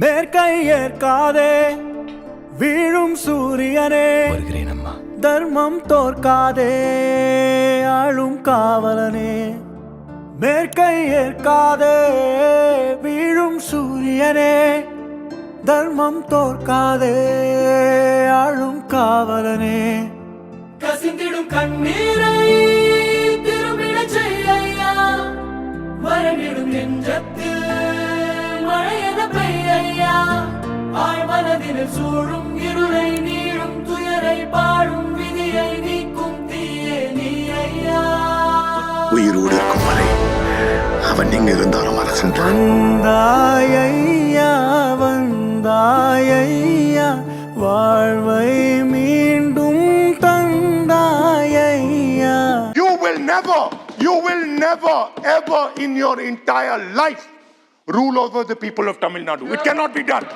மேற்கை ஏற்காதே வீழும் சூரியனே, வருகிறேன் அம்மா. தர்மம் தோற்காதே ஆளும் காவலனே. மேற்கை ஏற்காதே வீழும் சூரியனே, தர்மம் தோற்காதே ஆளும் காவலனே. கசிந்திடும் கண்ணீரை திரும்பிட செய்யா, மரணிடும் நெஞ்சத்தில் மழையென பெய்யா. ஆழ்மனதில் சூழும் இருளை நீளும் துயரை பாடும் விதியை நீக்கும் தீயே நீ ஐயா. உயிரோடு இருக்கும் வரை அவன் எங்க இருந்தாலும் அரசன் தான். வந்தாயையா வந்தாயையா, வாழ்வை மீண்டும் தந்தாயையா. You will never ever in your entire life rule over the people of Tamil Nadu. It cannot be done.